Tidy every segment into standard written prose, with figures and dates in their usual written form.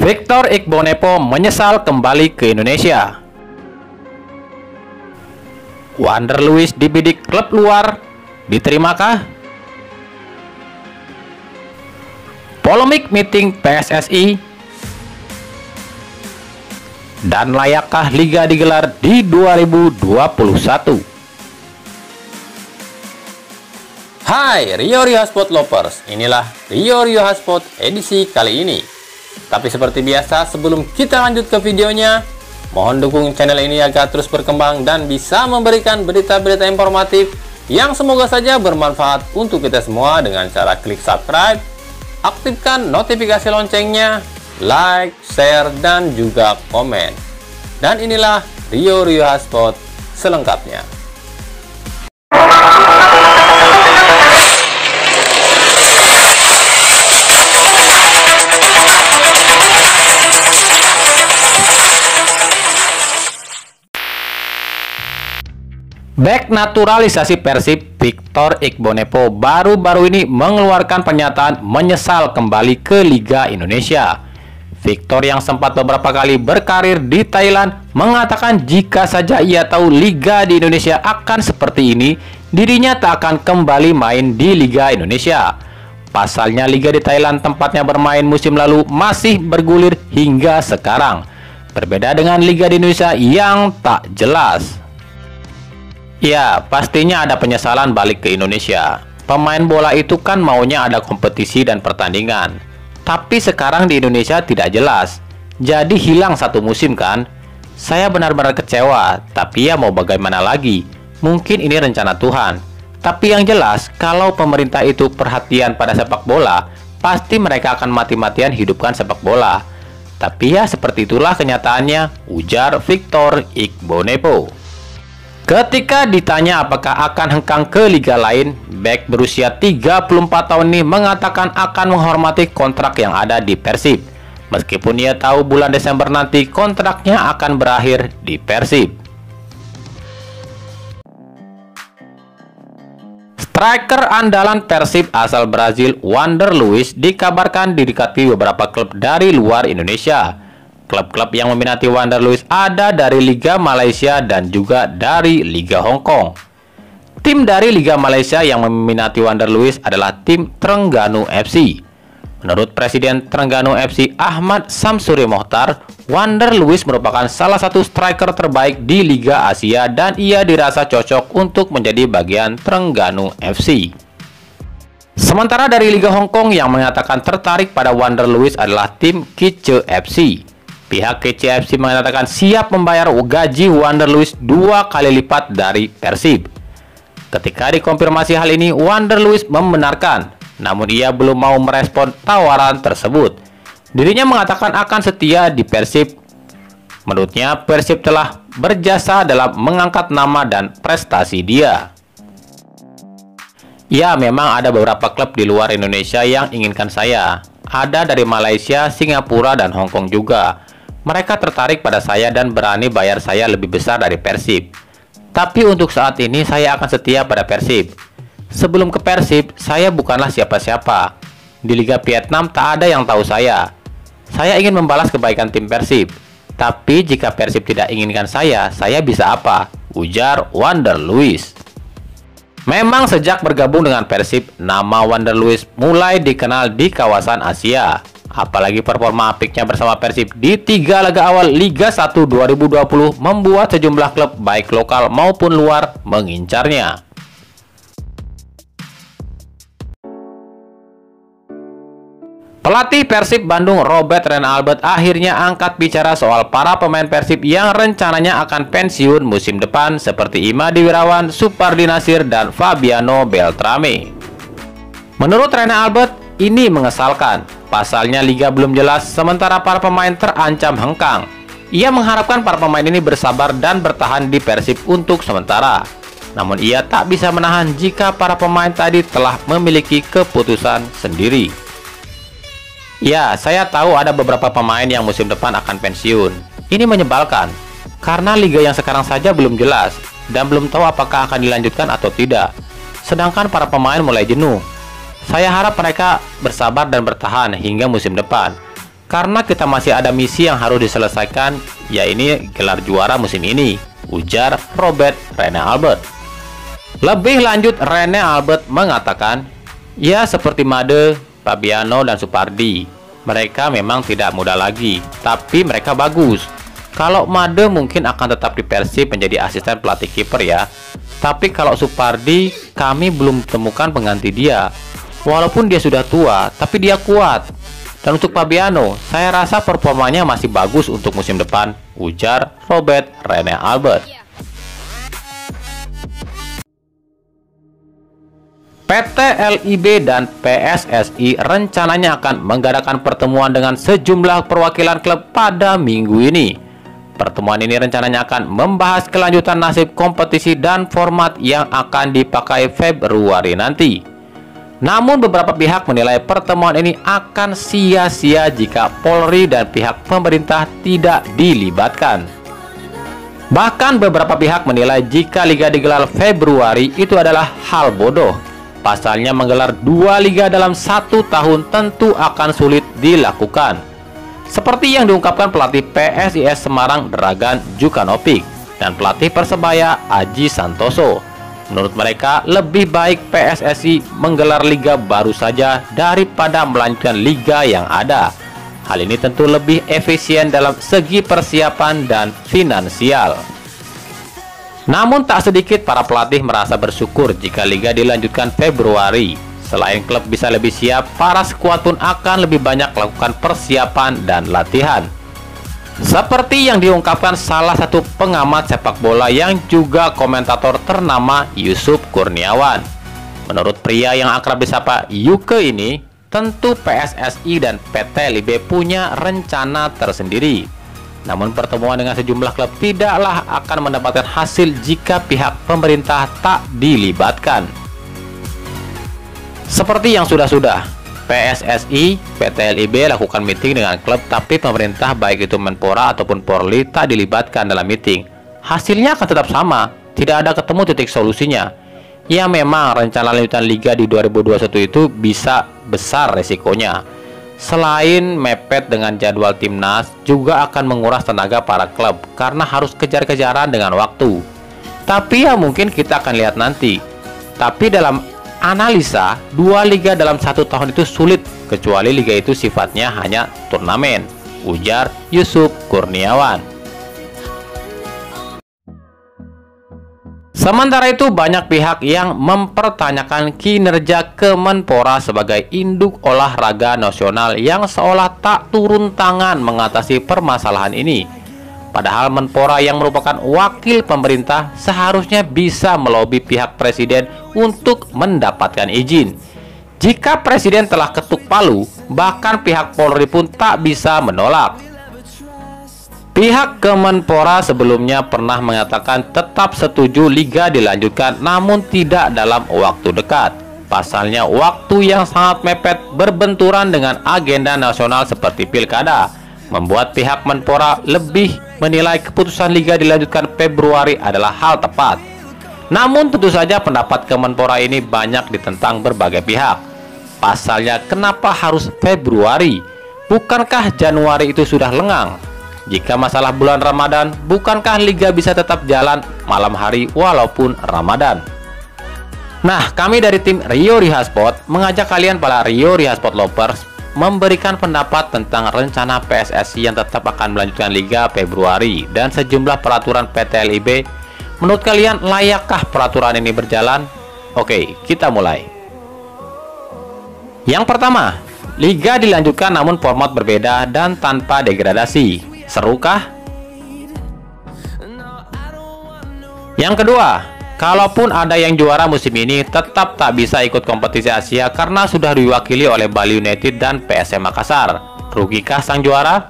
Victor Igbonepo menyesal kembali ke Indonesia. Wander Luiz dibidik klub luar, diterimakah? Polemik meeting PSSI. Dan layakkah Liga digelar di 2021? Hai Rio Hotspot Lovers, inilah Rio Hotspot edisi kali ini. Tapi seperti biasa, sebelum kita lanjut ke videonya, mohon dukung channel ini agar terus berkembang dan bisa memberikan berita-berita informatif yang semoga saja bermanfaat untuk kita semua dengan cara klik subscribe, aktifkan notifikasi loncengnya, like, share, dan juga komen. Dan inilah Rio Hotspot selengkapnya. Bek naturalisasi Persib Victor Igbonepo baru-baru ini mengeluarkan pernyataan menyesal kembali ke Liga Indonesia. Victor yang sempat beberapa kali berkarir di Thailand mengatakan jika saja ia tahu Liga di Indonesia akan seperti ini, dirinya tak akan kembali main di Liga Indonesia. Pasalnya Liga di Thailand tempatnya bermain musim lalu masih bergulir hingga sekarang. Berbeda dengan Liga di Indonesia yang tak jelas. Ya, pastinya ada penyesalan balik ke Indonesia. Pemain bola itu kan maunya ada kompetisi dan pertandingan. Tapi sekarang di Indonesia tidak jelas. Jadi hilang satu musim kan? Saya benar-benar kecewa, tapi ya mau bagaimana lagi? Mungkin ini rencana Tuhan. Tapi yang jelas, kalau pemerintah itu perhatian pada sepak bola, pasti mereka akan mati-matian hidupkan sepak bola. Tapi ya seperti itulah kenyataannya, ujar Victor Igbonepo. Ketika ditanya apakah akan hengkang ke liga lain, bek berusia 34 tahun ini mengatakan akan menghormati kontrak yang ada di Persib. Meskipun ia tahu bulan Desember nanti kontraknya akan berakhir di Persib. Striker andalan Persib asal Brazil Wander Luiz dikabarkan didekati beberapa klub dari luar Indonesia. Klub-klub yang meminati Wander Luiz ada dari Liga Malaysia dan juga dari Liga Hong Kong. Tim dari Liga Malaysia yang meminati Wander Luiz adalah tim Terengganu FC. Menurut Presiden Terengganu FC Ahmad Samsuri Mohtar, Wander Luiz merupakan salah satu striker terbaik di Liga Asia dan ia dirasa cocok untuk menjadi bagian Terengganu FC. Sementara dari Liga Hong Kong yang mengatakan tertarik pada Wander Luiz adalah tim Kiche FC. Pihak KCFC mengatakan siap membayar gaji Wander Luiz 2 kali lipat dari Persib. Ketika dikonfirmasi hal ini, Wander Luiz membenarkan, namun ia belum mau merespon tawaran tersebut. Dirinya mengatakan akan setia di Persib. Menurutnya, Persib telah berjasa dalam mengangkat nama dan prestasi dia. Ya, memang ada beberapa klub di luar Indonesia yang inginkan saya. Ada dari Malaysia, Singapura, dan Hong Kong juga. Mereka tertarik pada saya dan berani bayar saya lebih besar dari Persib. Tapi untuk saat ini saya akan setia pada Persib. Sebelum ke Persib, saya bukanlah siapa-siapa. Di Liga Vietnam tak ada yang tahu saya. Saya ingin membalas kebaikan tim Persib. Tapi jika Persib tidak inginkan saya bisa apa? Ujar Wander Luiz. Memang sejak bergabung dengan Persib, nama Wander Luiz mulai dikenal di kawasan Asia. Apalagi performa apiknya bersama Persib di 3 laga awal Liga 1 2020 membuat sejumlah klub baik lokal maupun luar mengincarnya. Pelatih Persib Bandung Robert Renalbert akhirnya angkat bicara soal para pemain Persib yang rencananya akan pensiun musim depan seperti Imadi Wirawan, Supardi Nasir, dan Fabiano Beltrame. Menurut Renalbert, ini mengesalkan. Pasalnya liga belum jelas, sementara para pemain terancam hengkang. Ia mengharapkan para pemain ini bersabar dan bertahan di Persib untuk sementara. Namun ia tak bisa menahan jika para pemain tadi telah memiliki keputusan sendiri. Ya, saya tahu ada beberapa pemain yang musim depan akan pensiun. Ini menyebalkan, karena liga yang sekarang saja belum jelas, dan belum tahu apakah akan dilanjutkan atau tidak. Sedangkan para pemain mulai jenuh. Saya harap mereka bersabar dan bertahan hingga musim depan. karena kita masih ada misi yang harus diselesaikan, yaitu gelar juara musim ini, ujar Robert Rene Albert. Lebih lanjut, Rene Albert mengatakan, ya seperti Made, Fabiano, dan Supardi, mereka memang tidak muda lagi, tapi mereka bagus. Kalau Made mungkin akan tetap di Persib menjadi asisten pelatih kiper ya, tapi kalau Supardi, kami belum temukan pengganti dia. Walaupun dia sudah tua, tapi dia kuat. Dan untuk Fabiano, saya rasa performanya masih bagus untuk musim depan, ujar Robert Rene Albert. PT LIB dan PSSI rencananya akan mengadakan pertemuan dengan sejumlah perwakilan klub pada minggu ini. Pertemuan ini rencananya akan membahas kelanjutan nasib kompetisi dan format yang akan dipakai Februari nanti. Namun beberapa pihak menilai pertemuan ini akan sia-sia jika Polri dan pihak pemerintah tidak dilibatkan. Bahkan beberapa pihak menilai jika liga digelar Februari itu adalah hal bodoh. Pasalnya menggelar 2 liga dalam 1 tahun tentu akan sulit dilakukan. Seperti yang diungkapkan pelatih PSIS Semarang Dragan Djukanovic dan pelatih Persebaya Aji Santoso. Menurut mereka, lebih baik PSSI menggelar liga baru saja daripada melanjutkan liga yang ada. Hal ini tentu lebih efisien dalam segi persiapan dan finansial. Namun tak sedikit para pelatih merasa bersyukur jika liga dilanjutkan Februari. Selain klub bisa lebih siap, para skuad pun akan lebih banyak melakukan persiapan dan latihan. Seperti yang diungkapkan salah satu pengamat sepak bola yang juga komentator ternama, Yusuf Kurniawan. Menurut pria yang akrab disapa Yuke ini, tentu PSSI dan PT LIB punya rencana tersendiri. Namun pertemuan dengan sejumlah klub tidaklah akan mendapatkan hasil jika pihak pemerintah tak dilibatkan. Seperti yang sudah-sudah, PSSI, PT LIB lakukan meeting dengan klub, tapi pemerintah baik itu Menpora ataupun Polri tak dilibatkan dalam meeting. Hasilnya akan tetap sama, tidak ada ketemu titik solusinya. Ya memang rencana lanjutan liga di 2021 itu bisa besar resikonya. Selain mepet dengan jadwal timnas, juga akan menguras tenaga para klub karena harus kejar-kejaran dengan waktu. Tapi ya mungkin kita akan lihat nanti. Tapi dalam analisa, 2 liga dalam 1 tahun itu sulit, kecuali liga itu sifatnya hanya turnamen, ujar Yusuf Kurniawan. Sementara itu, banyak pihak yang mempertanyakan kinerja Kemenpora sebagai induk olahraga nasional yang seolah tak turun tangan mengatasi permasalahan ini. Padahal Menpora yang merupakan wakil pemerintah seharusnya bisa melobi pihak presiden untuk mendapatkan izin. Jika presiden telah ketuk palu, bahkan pihak Polri pun tak bisa menolak. Pihak Kemenpora sebelumnya pernah mengatakan tetap setuju liga dilanjutkan, namun tidak dalam waktu dekat. Pasalnya waktu yang sangat mepet berbenturan dengan agenda nasional seperti pilkada, membuat pihak Menpora lebih menilai keputusan liga dilanjutkan Februari adalah hal tepat. Namun tentu saja pendapat Kemenpora ini banyak ditentang berbagai pihak. Pasalnya kenapa harus Februari? Bukankah Januari itu sudah lengang? Jika masalah bulan Ramadan, bukankah liga bisa tetap jalan malam hari walaupun Ramadan? Nah, kami dari tim Rio Rihasport mengajak kalian para Rio Rihasport lovers memberikan pendapat tentang rencana PSSI yang tetap akan melanjutkan liga Februari dan sejumlah peraturan PT LIB. Menurut kalian, layakkah peraturan ini berjalan? Oke, kita mulai. Yang pertama, liga dilanjutkan namun format berbeda dan tanpa degradasi. Serukah? Yang kedua, kalaupun ada yang juara musim ini, tetap tak bisa ikut kompetisi Asia karena sudah diwakili oleh Bali United dan PSM Makassar. Rugikah sang juara?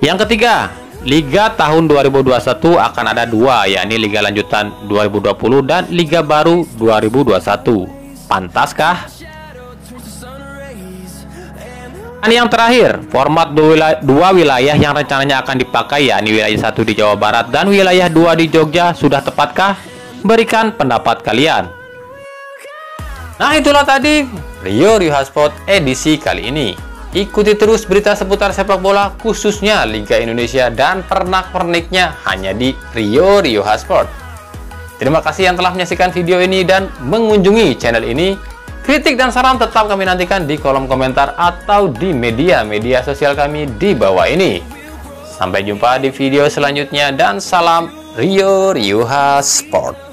Yang ketiga, Liga tahun 2021 akan ada 2, yakni Liga lanjutan 2020 dan Liga baru 2021. Pantaskah? Dan yang terakhir, format 2 wilayah yang rencananya akan dipakai, yakni wilayah 1 di Jawa Barat dan wilayah 2 di Jogja, sudah tepatkah? Berikan pendapat kalian. Nah, itulah tadi Rio Riuha Sport edisi kali ini. Ikuti terus berita seputar sepak bola khususnya Liga Indonesia dan pernak-perniknya hanya di Rio Riuha Sport. Terima kasih yang telah menyaksikan video ini dan mengunjungi channel ini. Kritik dan saran tetap kami nantikan di kolom komentar atau di media sosial kami di bawah ini. Sampai jumpa di video selanjutnya dan salam Rio Riuha Sport.